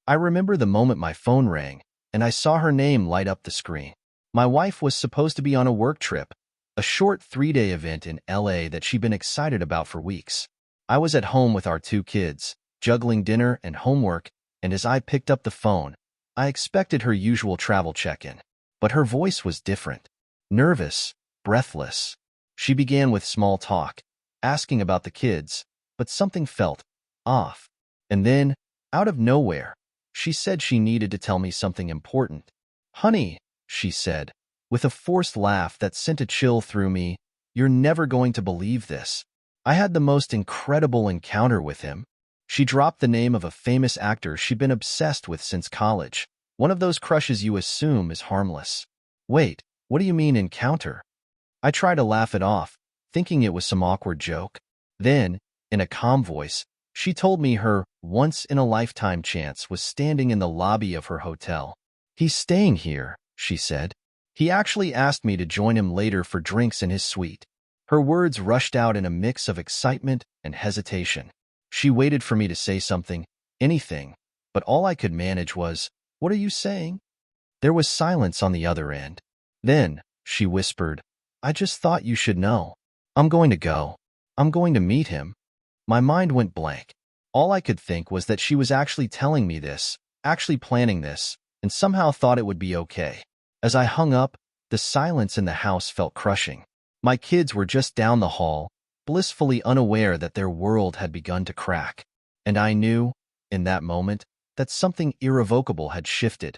I remember the moment my phone rang, and I saw her name light up the screen. My wife was supposed to be on a work trip, a short 3-day event in LA that she'd been excited about for weeks. I was at home with our 2 kids, juggling dinner and homework, and as I picked up the phone, I expected her usual travel check-in. But her voice was different. Nervous, breathless. She began with small talk, asking about the kids, but something felt off. And then, out of nowhere, she said she needed to tell me something important. "Honey," she said, with a forced laugh that sent a chill through me, "you're never going to believe this. I had the most incredible encounter with him." She dropped the name of a famous actor she'd been obsessed with since college, one of those crushes you assume is harmless. "Wait, what do you mean encounter?" I tried to laugh it off, thinking it was some awkward joke. Then, in a calm voice, she told me her once-in-a-lifetime chance was standing in the lobby of her hotel. "He's staying here," she said. "He actually asked me to join him later for drinks in his suite." Her words rushed out in a mix of excitement and hesitation. She waited for me to say something, anything, but all I could manage was, "What are you saying?" There was silence on the other end. Then, she whispered, "I just thought you should know. I'm going to go. I'm going to meet him." My mind went blank. All I could think was that she was actually telling me this, actually planning this, and somehow thought it would be okay. As I hung up, the silence in the house felt crushing. My kids were just down the hall, blissfully unaware that their world had begun to crack. And I knew, in that moment, that something irrevocable had shifted.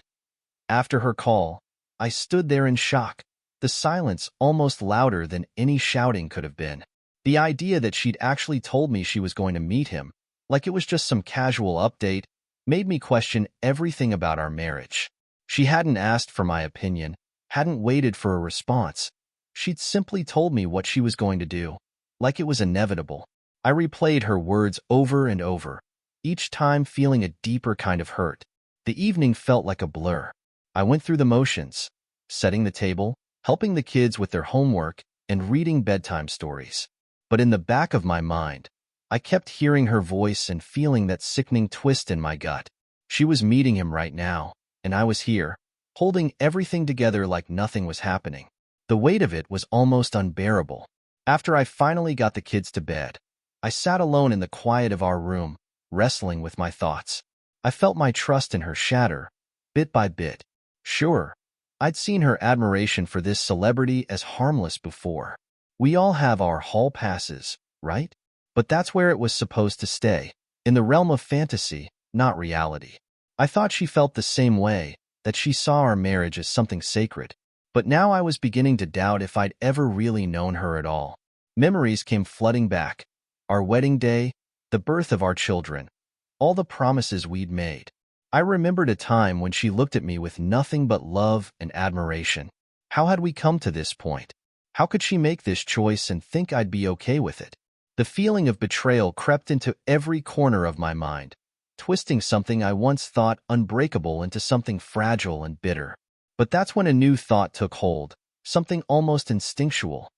After her call, I stood there in shock, the silence almost louder than any shouting could have been. The idea that she'd actually told me she was going to meet him, like it was just some casual update, made me question everything about our marriage. She hadn't asked for my opinion, hadn't waited for a response. She'd simply told me what she was going to do, like it was inevitable. I replayed her words over and over, each time feeling a deeper kind of hurt. The evening felt like a blur. I went through the motions, setting the table, helping the kids with their homework, and reading bedtime stories. But in the back of my mind, I kept hearing her voice and feeling that sickening twist in my gut. She was meeting him right now, and I was here, holding everything together like nothing was happening. The weight of it was almost unbearable. After I finally got the kids to bed, I sat alone in the quiet of our room, wrestling with my thoughts. I felt my trust in her shatter, bit by bit. Sure, I'd seen her admiration for this celebrity as harmless before. We all have our hall passes, right? But that's where it was supposed to stay, in the realm of fantasy, not reality. I thought she felt the same way, that she saw our marriage as something sacred. But now I was beginning to doubt if I'd ever really known her at all. Memories came flooding back. Our wedding day, the birth of our children, all the promises we'd made. I remembered a time when she looked at me with nothing but love and admiration. How had we come to this point? How could she make this choice and think I'd be okay with it? The feeling of betrayal crept into every corner of my mind, twisting something I once thought unbreakable into something fragile and bitter. But that's when a new thought took hold, something almost instinctual.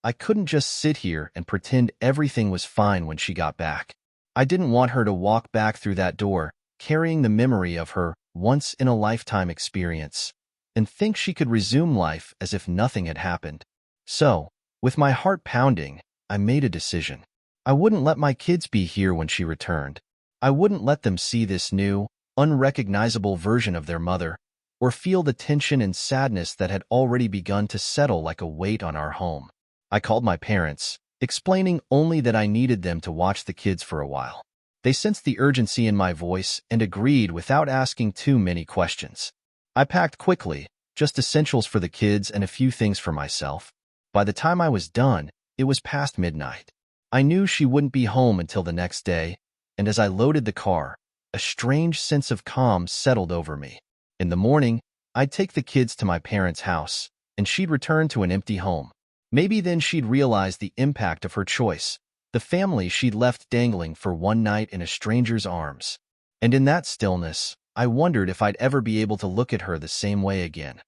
I couldn't just sit here and pretend everything was fine when she got back. I didn't want her to walk back through that door, carrying the memory of her once-in-a-lifetime experience, and think she could resume life as if nothing had happened. So, with my heart pounding, I made a decision. I wouldn't let my kids be here when she returned. I wouldn't let them see this new, unrecognizable version of their mother, or feel the tension and sadness that had already begun to settle like a weight on our home. I called my parents, explaining only that I needed them to watch the kids for a while. They sensed the urgency in my voice and agreed without asking too many questions. I packed quickly, just essentials for the kids and a few things for myself. By the time I was done, it was past midnight. I knew she wouldn't be home until the next day, and as I loaded the car, a strange sense of calm settled over me. In the morning, I'd take the kids to my parents' house, and she'd return to an empty home. Maybe then she'd realize the impact of her choice, the family she'd left dangling for one night in a stranger's arms. And in that stillness, I wondered if I'd ever be able to look at her the same way again.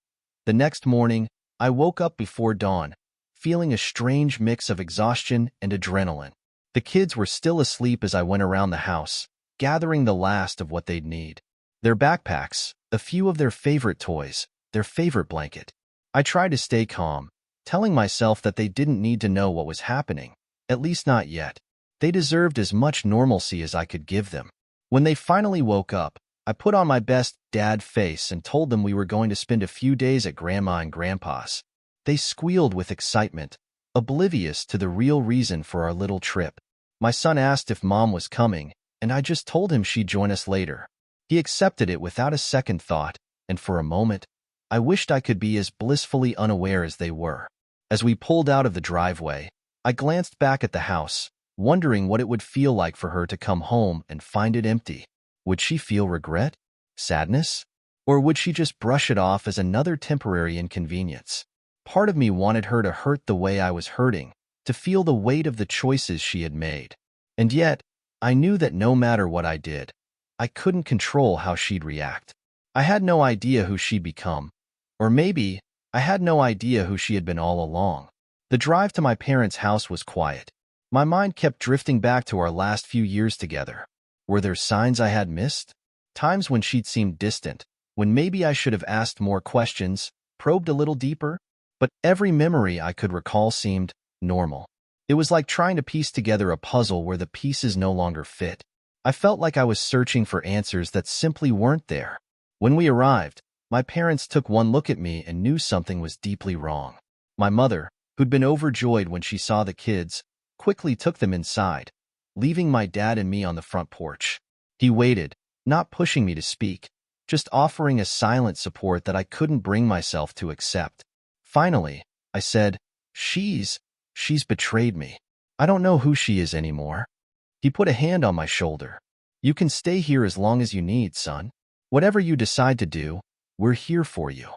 The next morning, I woke up before dawn, feeling a strange mix of exhaustion and adrenaline. The kids were still asleep as I went around the house, gathering the last of what they'd need. Their backpacks, a few of their favorite toys, their favorite blanket. I tried to stay calm, telling myself that they didn't need to know what was happening, at least not yet. They deserved as much normalcy as I could give them. When they finally woke up, I put on my best dad face and told them we were going to spend a few days at Grandma and Grandpa's. They squealed with excitement, oblivious to the real reason for our little trip. My son asked if Mom was coming, and I just told him she'd join us later. He accepted it without a second thought, and for a moment, I wished I could be as blissfully unaware as they were. As we pulled out of the driveway, I glanced back at the house, wondering what it would feel like for her to come home and find it empty. Would she feel regret? Sadness? Or would she just brush it off as another temporary inconvenience? Part of me wanted her to hurt the way I was hurting, to feel the weight of the choices she had made. And yet, I knew that no matter what I did, I couldn't control how she'd react. I had no idea who she'd become. Or maybe, I had no idea who she had been all along. The drive to my parents' house was quiet. My mind kept drifting back to our last few years together. Were there signs I had missed? Times when she'd seemed distant, when maybe I should have asked more questions, probed a little deeper? But every memory I could recall seemed normal. It was like trying to piece together a puzzle where the pieces no longer fit. I felt like I was searching for answers that simply weren't there. When we arrived, my parents took one look at me and knew something was deeply wrong. My mother, who'd been overjoyed when she saw the kids, quickly took them inside, leaving my dad and me on the front porch. He waited, not pushing me to speak, just offering a silent support that I couldn't bring myself to accept. Finally, I said, She's betrayed me. I don't know who she is anymore." He put a hand on my shoulder. "You can stay here as long as you need, son. Whatever you decide to do, we're here for you."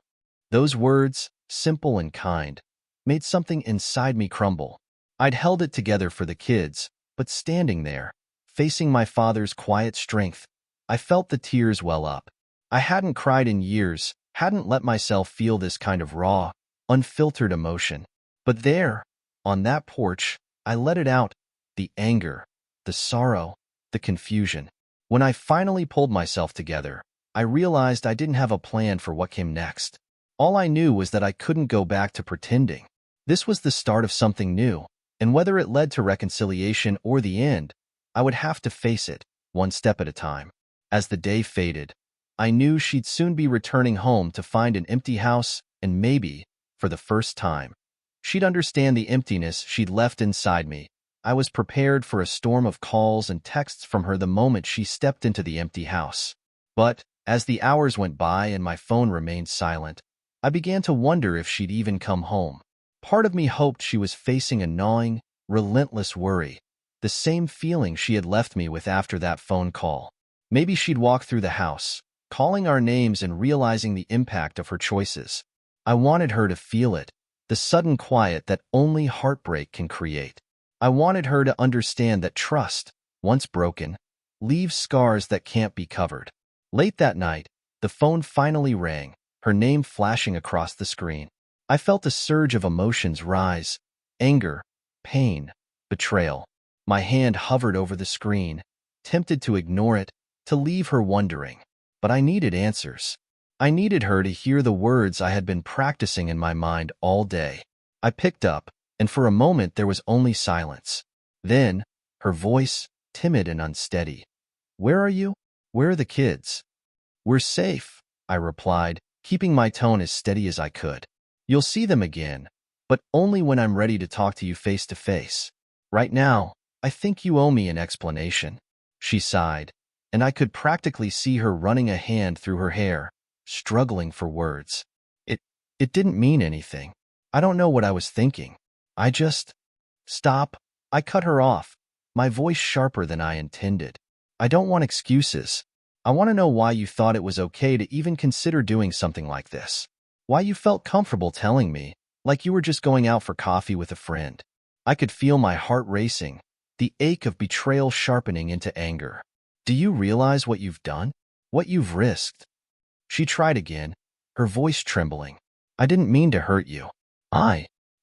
Those words, simple and kind, made something inside me crumble. I'd held it together for the kids, but standing there, facing my father's quiet strength, I felt the tears well up. I hadn't cried in years, hadn't let myself feel this kind of raw, unfiltered emotion. But there, on that porch, I let it out, the anger, the sorrow, the confusion. When I finally pulled myself together, I realized I didn't have a plan for what came next. All I knew was that I couldn't go back to pretending. This was the start of something new, and whether it led to reconciliation or the end, I would have to face it, one step at a time. As the day faded, I knew she'd soon be returning home to find an empty house, and maybe, for the first time, she'd understand the emptiness she'd left inside me. I was prepared for a storm of calls and texts from her the moment she stepped into the empty house. But, as the hours went by and my phone remained silent, I began to wonder if she'd even come home. Part of me hoped she was facing a gnawing, relentless worry, the same feeling she had left me with after that phone call. Maybe she'd walk through the house, calling our names and realizing the impact of her choices. I wanted her to feel it, the sudden quiet that only heartbreak can create. I wanted her to understand that trust, once broken, leaves scars that can't be covered. Late that night, the phone finally rang, her name flashing across the screen. I felt a surge of emotions rise: anger, pain, betrayal. My hand hovered over the screen, tempted to ignore it, to leave her wondering. But I needed answers. I needed her to hear the words I had been practicing in my mind all day. I picked up, and for a moment there was only silence. Then, her voice, timid and unsteady. "Where are you? Where are the kids?" "We're safe," I replied, keeping my tone as steady as I could. "You'll see them again, but only when I'm ready to talk to you face to face. Right now, I think you owe me an explanation." She sighed, and I could practically see her running a hand through her hair, struggling for words. It didn't mean anything. I don't know what I was thinking. I just... Stop. I cut her off, my voice sharper than I intended. "I don't want excuses. I want to know why you thought it was okay to even consider doing something like this. Why you felt comfortable telling me, like you were just going out for coffee with a friend." I could feel my heart racing, the ache of betrayal sharpening into anger. "Do you realize what you've done? What you've risked?" She tried again, her voice trembling. "I didn't mean to hurt you.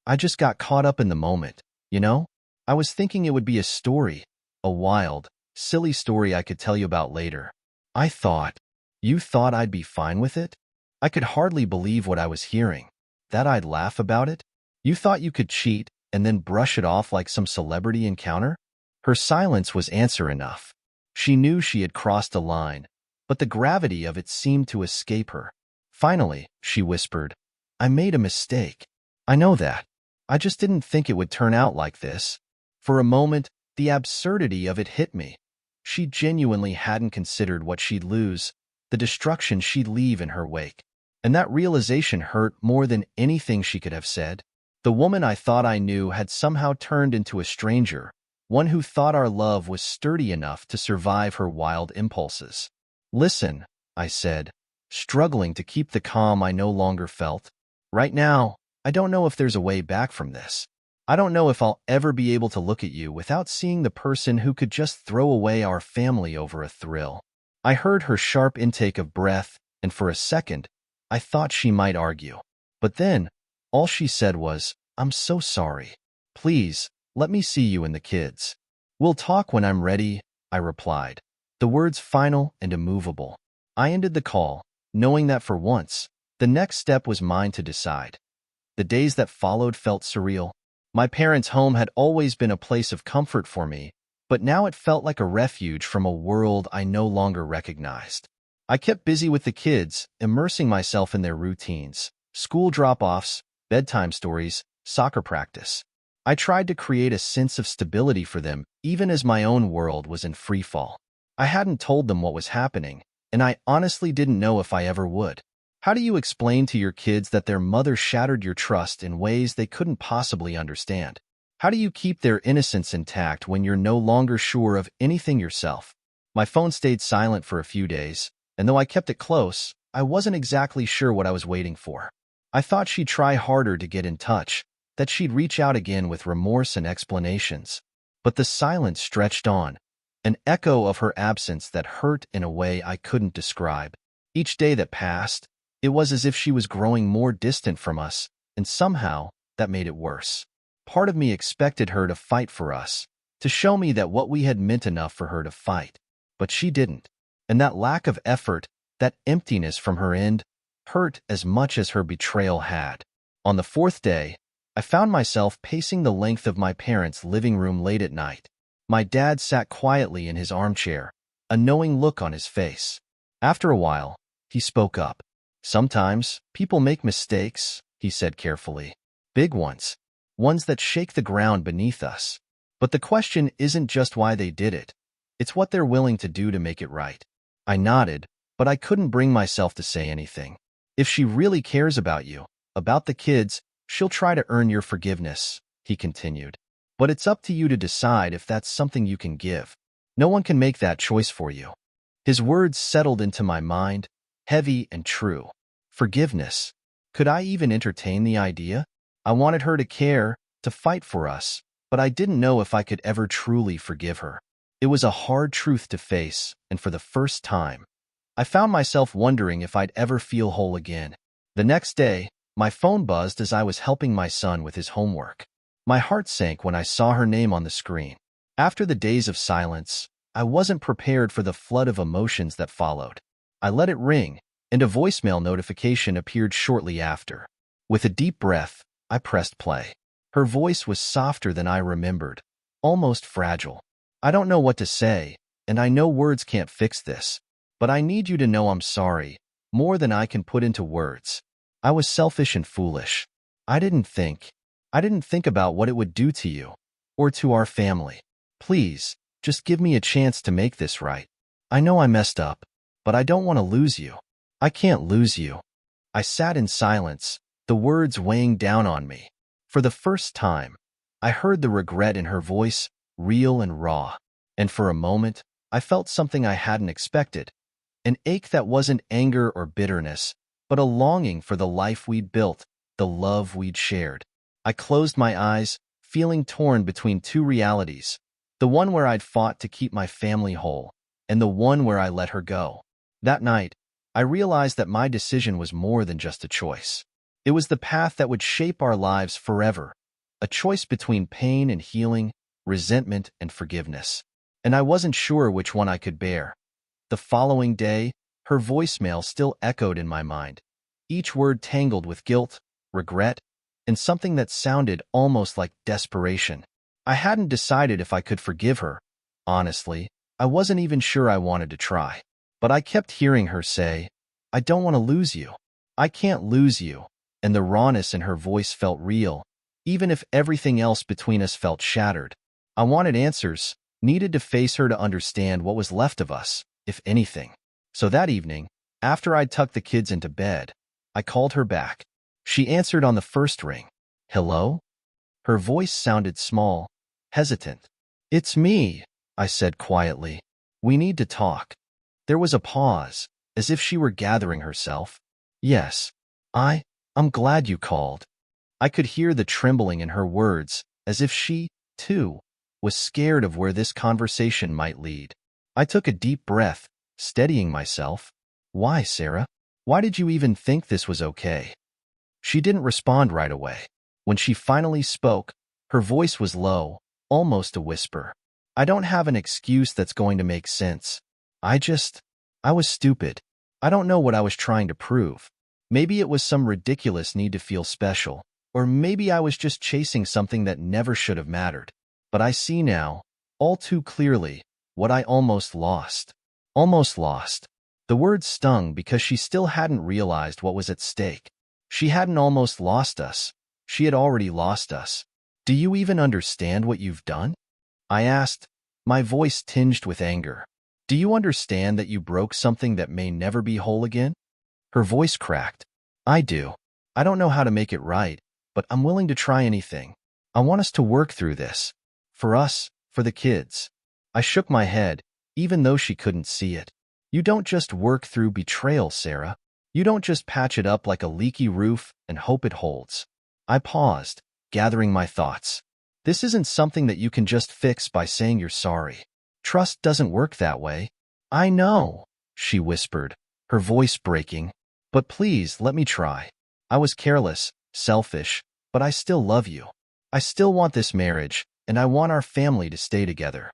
I just got caught up in the moment, you know? I was thinking it would be a story, a wild, silly story I could tell you about later. I thought..." You thought I'd be fine with it? I could hardly believe what I was hearing. That I'd laugh about it? You thought you could cheat and then brush it off like some celebrity encounter? Her silence was answer enough. She knew she had crossed a line, but the gravity of it seemed to escape her. Finally, she whispered, I made a mistake. I know that. I just didn't think it would turn out like this. For a moment, the absurdity of it hit me. She genuinely hadn't considered what she'd lose, the destruction she'd leave in her wake. And that realization hurt more than anything she could have said. The woman I thought I knew had somehow turned into a stranger, one who thought our love was sturdy enough to survive her wild impulses. Listen, I said, struggling to keep the calm I no longer felt. Right now, I don't know if there's a way back from this. I don't know if I'll ever be able to look at you without seeing the person who could just throw away our family over a thrill. I heard her sharp intake of breath, and for a second, I thought she might argue. But then, all she said was, I'm so sorry. Please, let me see you and the kids. We'll talk when I'm ready, I replied, the words final and immovable. I ended the call, knowing that for once, the next step was mine to decide. The days that followed felt surreal. My parents' home had always been a place of comfort for me, but now it felt like a refuge from a world I no longer recognized. I kept busy with the kids, immersing myself in their routines, school drop-offs, bedtime stories, soccer practice. I tried to create a sense of stability for them, even as my own world was in freefall. I hadn't told them what was happening, and I honestly didn't know if I ever would. How do you explain to your kids that their mother shattered your trust in ways they couldn't possibly understand? How do you keep their innocence intact when you're no longer sure of anything yourself? My phone stayed silent for a few days, and though I kept it close, I wasn't exactly sure what I was waiting for. I thought she'd try harder to get in touch, that she'd reach out again with remorse and explanations. But the silence stretched on, an echo of her absence that hurt in a way I couldn't describe. Each day that passed, it was as if she was growing more distant from us, and somehow that made it worse. Part of me expected her to fight for us, to show me that what we had meant enough for her to fight. But she didn't. And that lack of effort, that emptiness from her end, hurt as much as her betrayal had. On the fourth day, I found myself pacing the length of my parents' living room late at night. My dad sat quietly in his armchair, a knowing look on his face. After a while, he spoke up. Sometimes, people make mistakes, he said carefully. Big ones. Ones that shake the ground beneath us. But the question isn't just why they did it. It's what they're willing to do to make it right. I nodded, but I couldn't bring myself to say anything. If she really cares about you, about the kids, she'll try to earn your forgiveness, he continued. But it's up to you to decide if that's something you can give. No one can make that choice for you. His words settled into my mind, heavy and true. Forgiveness. Could I even entertain the idea? I wanted her to care, to fight for us, but I didn't know if I could ever truly forgive her. It was a hard truth to face, and for the first time, I found myself wondering if I'd ever feel whole again. The next day, my phone buzzed as I was helping my son with his homework. My heart sank when I saw her name on the screen. After the days of silence, I wasn't prepared for the flood of emotions that followed. I let it ring, and a voicemail notification appeared shortly after. With a deep breath, I pressed play. Her voice was softer than I remembered, almost fragile. I don't know what to say, and I know words can't fix this, but I need you to know I'm sorry, more than I can put into words. I was selfish and foolish. I didn't think about what it would do to you, or to our family. Please, just give me a chance to make this right. I know I messed up, but I don't want to lose you. I can't lose you. I sat in silence, the words weighing down on me. For the first time, I heard the regret in her voice, real and raw. And for a moment, I felt something I hadn't expected. An ache that wasn't anger or bitterness, but a longing for the life we'd built, the love we'd shared. I closed my eyes, feeling torn between two realities, the one where I'd fought to keep my family whole, and the one where I let her go. That night, I realized that my decision was more than just a choice. It was the path that would shape our lives forever, a choice between pain and healing, resentment and forgiveness. And I wasn't sure which one I could bear. The following day, Her voicemail still echoed in my mind, each word tangled with guilt, regret, and something that sounded almost like desperation. I hadn't decided if I could forgive her. Honestly, I wasn't even sure I wanted to try. But I kept hearing her say, "I don't want to lose you. I can't lose you." And the rawness in her voice felt real, even if everything else between us felt shattered. I wanted answers, needed to face her to understand what was left of us, if anything. So that evening, after I'd tucked the kids into bed, I called her back. She answered on the first ring. "Hello?" Her voice sounded small, hesitant. "It's me," I said quietly. "We need to talk." There was a pause, as if she were gathering herself. "Yes, I'm glad you called." I could hear the trembling in her words, as if she, too, was scared of where this conversation might lead. I took a deep breath, steadying myself. "Why, Sarah? Why did you even think this was okay?" She didn't respond right away. When she finally spoke, her voice was low, almost a whisper. "I don't have an excuse that's going to make sense. I was stupid. I don't know what I was trying to prove. Maybe it was some ridiculous need to feel special, or maybe I was just chasing something that never should have mattered. But I see now, all too clearly, what I almost lost." Almost lost. The word stung because she still hadn't realized what was at stake. She hadn't almost lost us. She had already lost us. "Do you even understand what you've done?" I asked, my voice tinged with anger. "Do you understand that you broke something that may never be whole again?" Her voice cracked. "I do. I don't know how to make it right, but I'm willing to try anything. I want us to work through this. For us, for the kids." I shook my head, even though she couldn't see it. "You don't just work through betrayal, Sarah. You don't just patch it up like a leaky roof and hope it holds." I paused, gathering my thoughts. "This isn't something that you can just fix by saying you're sorry. Trust doesn't work that way." "I know," she whispered, her voice breaking. "But please, let me try. I was careless, selfish, but I still love you. I still want this marriage, and I want our family to stay together."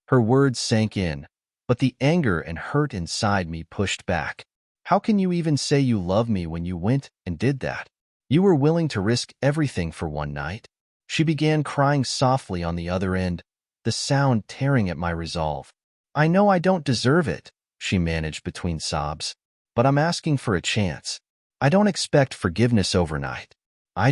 Her words sank in, but the anger and hurt inside me pushed back. "How can you even say you love me when you went and did that? You were willing to risk everything for one night?" She began crying softly on the other end, the sound tearing at my resolve. "I know I don't deserve it," she managed between sobs, "but I'm asking for a chance. I don't expect forgiveness overnight. I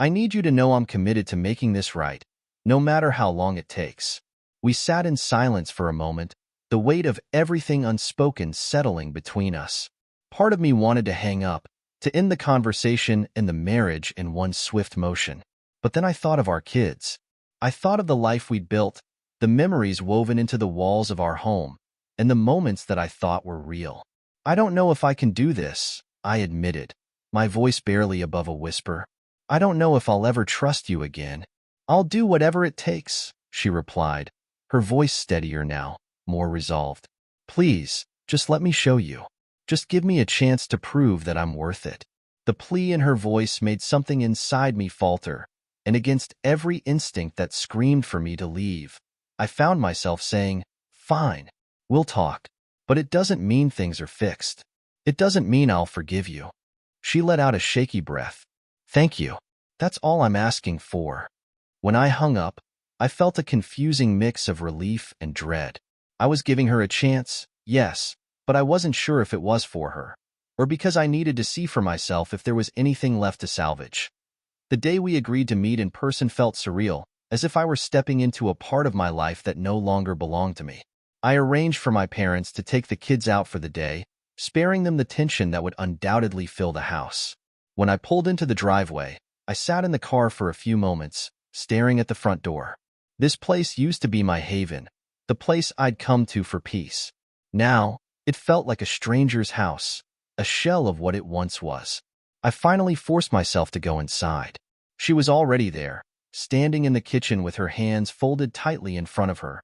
need you to know I'm committed to making this right, no matter how long it takes." We sat in silence for a moment, the weight of everything unspoken settling between us. Part of me wanted to hang up, to end the conversation and the marriage in one swift motion. But then I thought of our kids. I thought of the life we'd built, the memories woven into the walls of our home, and the moments that I thought were real. "I don't know if I can do this," I admitted, my voice barely above a whisper. "I don't know if I'll ever trust you again." "I'll do whatever it takes," she replied, her voice steadier now, more resolved. "Please, just let me show you. Just give me a chance to prove that I'm worth it." The plea in her voice made something inside me falter, and against every instinct that screamed for me to leave, I found myself saying, "Fine, we'll talk. But it doesn't mean things are fixed. It doesn't mean I'll forgive you." She let out a shaky breath. "Thank you. That's all I'm asking for." When I hung up, I felt a confusing mix of relief and dread. I was giving her a chance, yes, but I wasn't sure if it was for her, or because I needed to see for myself if there was anything left to salvage. The day we agreed to meet in person felt surreal, as if I were stepping into a part of my life that no longer belonged to me. I arranged for my parents to take the kids out for the day, sparing them the tension that would undoubtedly fill the house. When I pulled into the driveway, I sat in the car for a few moments, staring at the front door. This place used to be my haven, the place I'd come to for peace. Now, it felt like a stranger's house, a shell of what it once was. I finally forced myself to go inside. She was already there, standing in the kitchen with her hands folded tightly in front of her,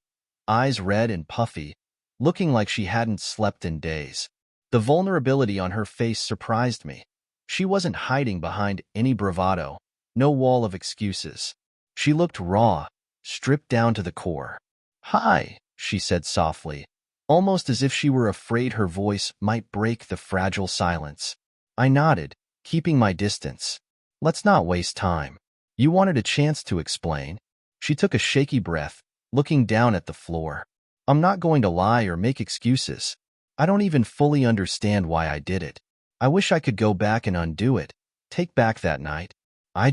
eyes red and puffy, looking like she hadn't slept in days. The vulnerability on her face surprised me. She wasn't hiding behind any bravado, no wall of excuses. She looked raw, stripped down to the core. "Hi," she said softly, almost as if she were afraid her voice might break the fragile silence. I nodded, keeping my distance. Let's not waste time. You wanted a chance to explain. She took a shaky breath, looking down at the floor. I'm not going to lie or make excuses. I don't even fully understand why I did it. I wish I could go back and undo it, take back that night. I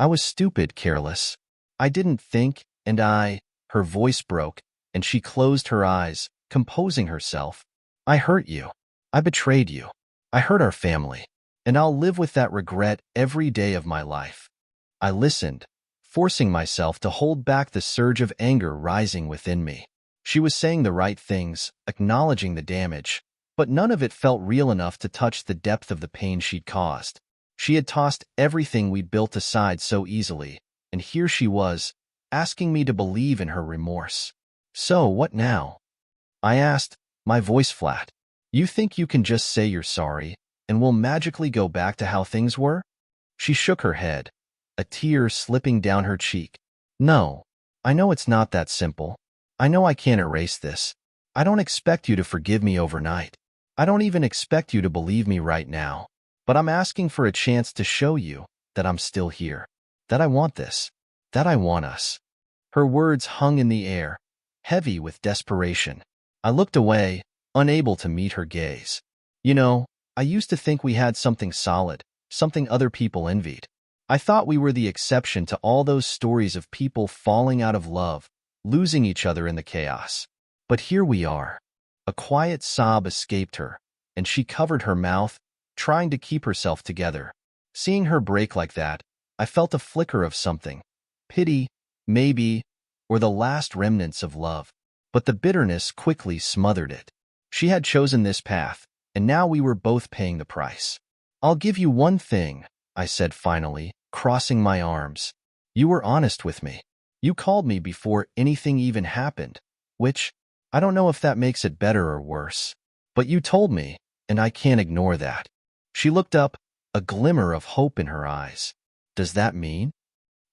was stupid, careless. I didn't think, her voice broke, and she closed her eyes, composing herself. I hurt you. I betrayed you. I hurt our family, and I'll live with that regret every day of my life. I listened, forcing myself to hold back the surge of anger rising within me. She was saying the right things, acknowledging the damage, but none of it felt real enough to touch the depth of the pain she'd caused. She had tossed everything we'd built aside so easily, and here she was, asking me to believe in her remorse. So, what now? I asked, my voice flat. You think you can just say you're sorry, and we'll magically go back to how things were? She shook her head, a tear slipping down her cheek. No, I know it's not that simple. I know I can't erase this. I don't expect you to forgive me overnight. I don't even expect you to believe me right now. But I'm asking for a chance to show you that I'm still here, that I want this, that I want us. Her words hung in the air, heavy with desperation. I looked away, unable to meet her gaze. You know, I used to think we had something solid, something other people envied. I thought we were the exception to all those stories of people falling out of love, losing each other in the chaos. But here we are. A quiet sob escaped her, and she covered her mouth, trying to keep herself together. Seeing her break like that, I felt a flicker of something. Pity, maybe, or the last remnants of love. But the bitterness quickly smothered it. She had chosen this path, and now we were both paying the price. I'll give you one thing, I said finally, crossing my arms. You were honest with me. You called me before anything even happened, which, I don't know if that makes it better or worse. But you told me, and I can't ignore that. She looked up, a glimmer of hope in her eyes. Does that mean?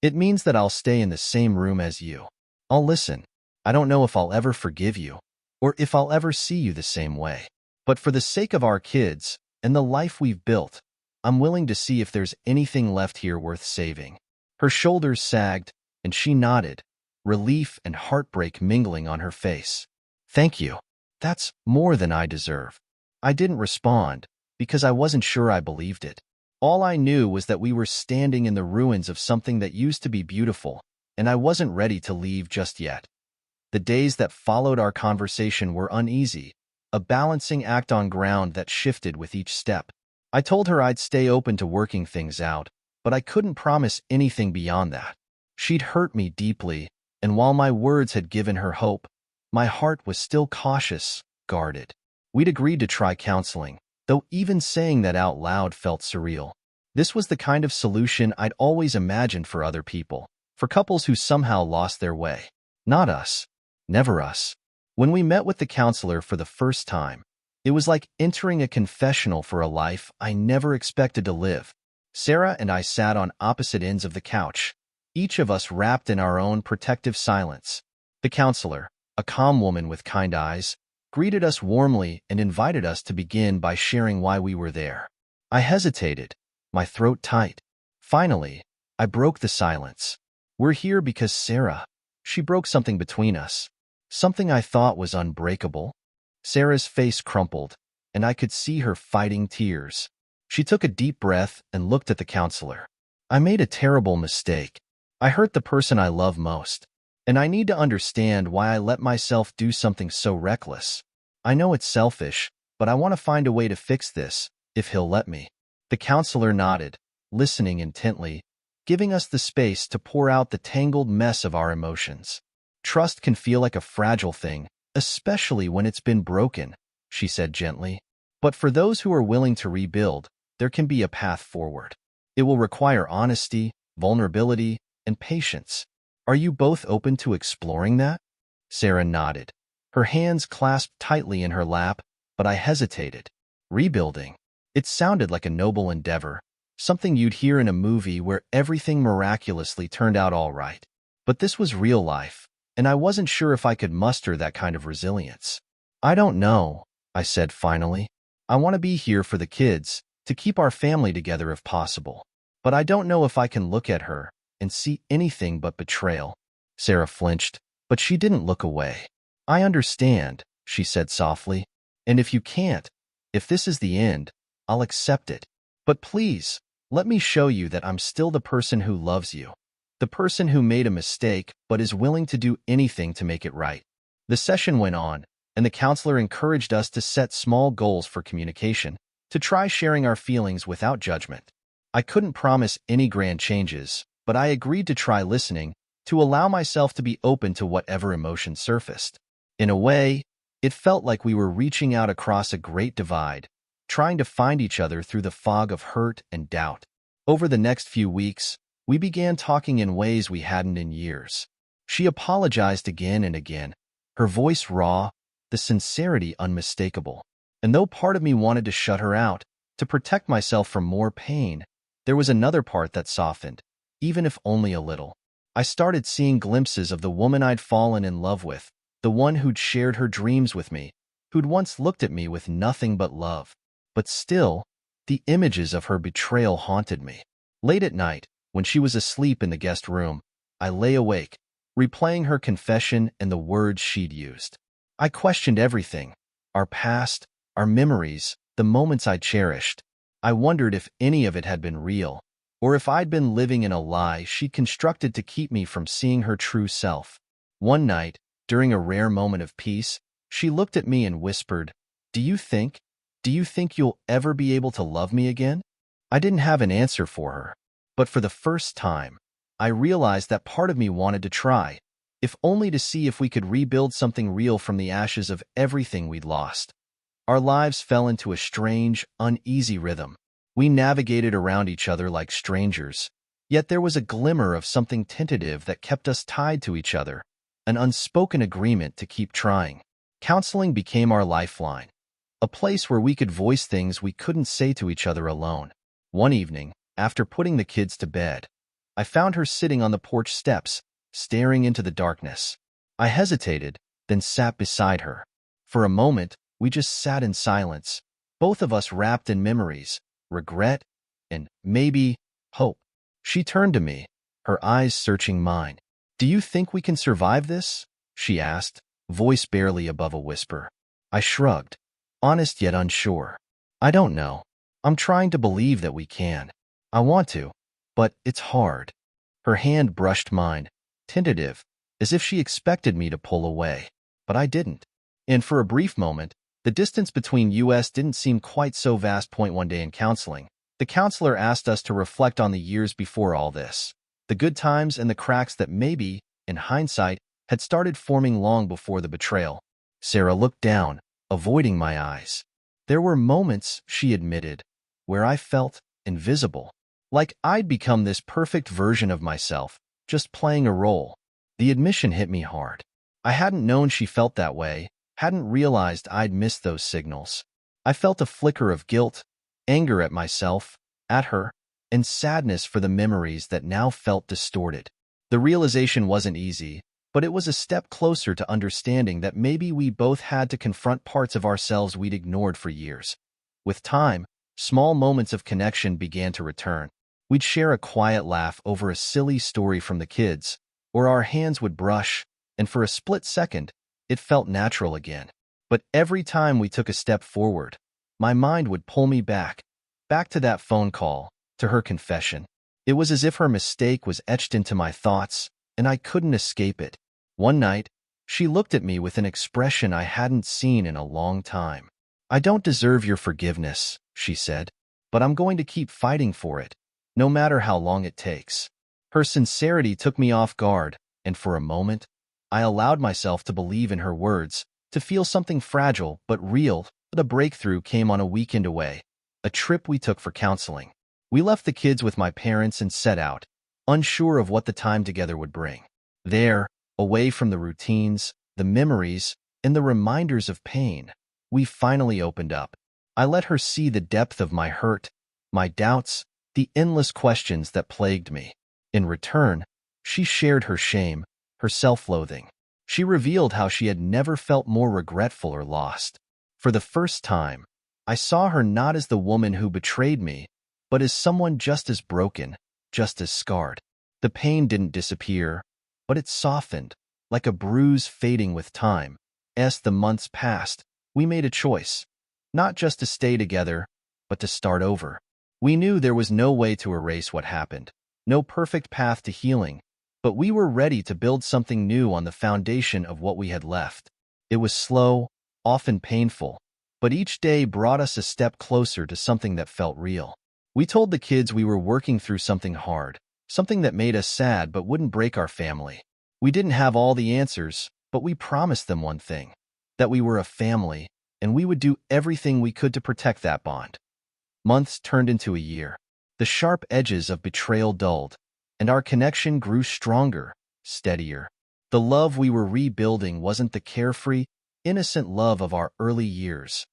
It means that I'll stay in the same room as you. I'll listen. I don't know if I'll ever forgive you, or if I'll ever see you the same way. But for the sake of our kids, and the life we've built, I'm willing to see if there's anything left here worth saving. Her shoulders sagged, and she nodded, relief and heartbreak mingling on her face. Thank you. That's more than I deserve. I didn't respond, because I wasn't sure I believed it. All I knew was that we were standing in the ruins of something that used to be beautiful, and I wasn't ready to leave just yet. The days that followed our conversation were uneasy, a balancing act on ground that shifted with each step. I told her I'd stay open to working things out, but I couldn't promise anything beyond that. She'd hurt me deeply, and while my words had given her hope, my heart was still cautious, guarded. We'd agreed to try counseling, though even saying that out loud felt surreal. This was the kind of solution I'd always imagined for other people, for couples who somehow lost their way. Not us. Never us. When we met with the counselor for the first time, it was like entering a confessional for a life I never expected to live. Sarah and I sat on opposite ends of the couch, each of us wrapped in our own protective silence. The counselor, a calm woman with kind eyes, greeted us warmly and invited us to begin by sharing why we were there. I hesitated, my throat tight. Finally, I broke the silence. We're here because Sarah, she broke something between us. Something I thought was unbreakable. Sarah's face crumpled, and I could see her fighting tears. She took a deep breath and looked at the counselor. I made a terrible mistake. I hurt the person I love most, and I need to understand why I let myself do something so reckless. I know it's selfish, but I want to find a way to fix this, if he'll let me. The counselor nodded, listening intently, giving us the space to pour out the tangled mess of our emotions. Trust can feel like a fragile thing, especially when it's been broken, she said gently. But for those who are willing to rebuild, there can be a path forward. It will require honesty, vulnerability, and patience. Are you both open to exploring that? Sarah nodded. Her hands clasped tightly in her lap, but I hesitated. Rebuilding. It sounded like a noble endeavor, something you'd hear in a movie where everything miraculously turned out all right. But this was real life, and I wasn't sure if I could muster that kind of resilience. I don't know, I said finally. I want to be here for the kids, to keep our family together if possible. But I don't know if I can look at her and see anything but betrayal. Sarah flinched, but she didn't look away. I understand, she said softly. And if you can't, if this is the end, I'll accept it. But please, let me show you that I'm still the person who loves you. The person who made a mistake but is willing to do anything to make it right. The session went on, and the counselor encouraged us to set small goals for communication, to try sharing our feelings without judgment. I couldn't promise any grand changes, but I agreed to try listening, to allow myself to be open to whatever emotion surfaced. In a way, it felt like we were reaching out across a great divide, trying to find each other through the fog of hurt and doubt. Over the next few weeks, we began talking in ways we hadn't in years. She apologized again and again, her voice raw, the sincerity unmistakable. And though part of me wanted to shut her out, to protect myself from more pain, there was another part that softened, even if only a little. I started seeing glimpses of the woman I'd fallen in love with, the one who'd shared her dreams with me, who'd once looked at me with nothing but love. But still, the images of her betrayal haunted me. Late at night, when she was asleep in the guest room, I lay awake, replaying her confession and the words she'd used. I questioned everything, our past, our memories, the moments I cherished. I wondered if any of it had been real, or if I'd been living in a lie she'd constructed to keep me from seeing her true self. One night, during a rare moment of peace, she looked at me and whispered, Do you think you'll ever be able to love me again?" I didn't have an answer for her, but for the first time, I realized that part of me wanted to try, if only to see if we could rebuild something real from the ashes of everything we'd lost. Our lives fell into a strange, uneasy rhythm. We navigated around each other like strangers, yet there was a glimmer of something tentative that kept us tied to each other, an unspoken agreement to keep trying. Counseling became our lifeline, a place where we could voice things we couldn't say to each other alone. One evening, after putting the kids to bed, I found her sitting on the porch steps, staring into the darkness. I hesitated, then sat beside her. For a moment, we just sat in silence, both of us wrapped in memories, regret, and maybe hope. She turned to me, her eyes searching mine. "Do you think we can survive this?" she asked, voice barely above a whisper. I shrugged, honest yet unsure. "I don't know. I'm trying to believe that we can. I want to, but it's hard." Her hand brushed mine, tentative, as if she expected me to pull away. But I didn't. And for a brief moment, the distance between us didn't seem quite so vast. One day in counseling, the counselor asked us to reflect on the years before all this, the good times and the cracks that maybe, in hindsight, had started forming long before the betrayal. Sarah looked down, avoiding my eyes. There were moments, she admitted, where I felt invisible, like I'd become this perfect version of myself, just playing a role. The admission hit me hard. I hadn't known she felt that way, hadn't realized I'd missed those signals. I felt a flicker of guilt, anger at myself, at her, and sadness for the memories that now felt distorted. The realization wasn't easy, but it was a step closer to understanding that maybe we both had to confront parts of ourselves we'd ignored for years. With time, small moments of connection began to return. We'd share a quiet laugh over a silly story from the kids, or our hands would brush, and for a split second, it felt natural again. But every time we took a step forward, my mind would pull me back to that phone call, to her confession. It was as if her mistake was etched into my thoughts, and I couldn't escape it. One night, she looked at me with an expression I hadn't seen in a long time. "I don't deserve your forgiveness," she said, "but I'm going to keep fighting for it, no matter how long it takes." Her sincerity took me off guard, and for a moment, I allowed myself to believe in her words, to feel something fragile but real. The breakthrough came on a weekend away, a trip we took for counseling. We left the kids with my parents and set out, unsure of what the time together would bring. There, away from the routines, the memories, and the reminders of pain, we finally opened up. I let her see the depth of my hurt, my doubts, the endless questions that plagued me. In return, she shared her shame, her self-loathing. She revealed how she had never felt more regretful or lost. For the first time, I saw her not as the woman who betrayed me, but as someone just as broken, just as scarred. The pain didn't disappear, but it softened, like a bruise fading with time. As the months passed, we made a choice, not just to stay together, but to start over. We knew there was no way to erase what happened, no perfect path to healing, but we were ready to build something new on the foundation of what we had left. It was slow, often painful, but each day brought us a step closer to something that felt real. We told the kids we were working through something hard, something that made us sad but wouldn't break our family. We didn't have all the answers, but we promised them one thing, that we were a family, and we would do everything we could to protect that bond. Months turned into a year. The sharp edges of betrayal dulled, and our connection grew stronger, steadier. The love we were rebuilding wasn't the carefree, innocent love of our early years.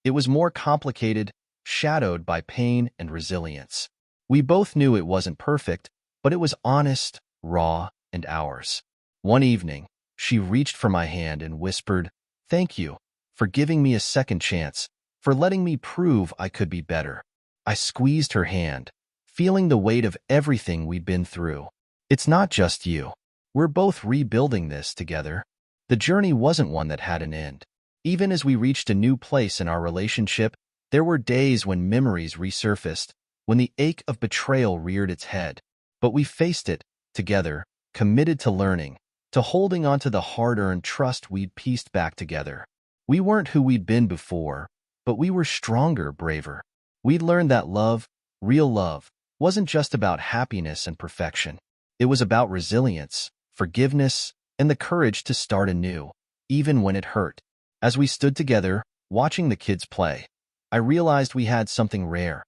It was more complicated, shadowed by pain and resilience. We both knew it wasn't perfect, but it was honest, raw, and ours. One evening, she reached for my hand and whispered, "Thank you for giving me a second chance, for letting me prove I could be better." I squeezed her hand, feeling the weight of everything we'd been through. "It's not just you. We're both rebuilding this together." The journey wasn't one that had an end. Even as we reached a new place in our relationship, there were days when memories resurfaced, when the ache of betrayal reared its head. But we faced it, together, committed to learning, to holding on to the hard-earned trust we'd pieced back together. We weren't who we'd been before, but we were stronger, braver. We'd learned that love, real love, wasn't just about happiness and perfection. It was about resilience, forgiveness, and the courage to start anew, even when it hurt. As we stood together, watching the kids play, I realized we had something rare,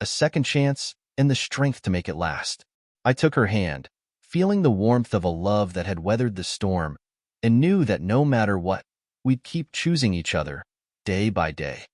a second chance and the strength to make it last. I took her hand, feeling the warmth of a love that had weathered the storm, and knew that no matter what, we'd keep choosing each other, day by day.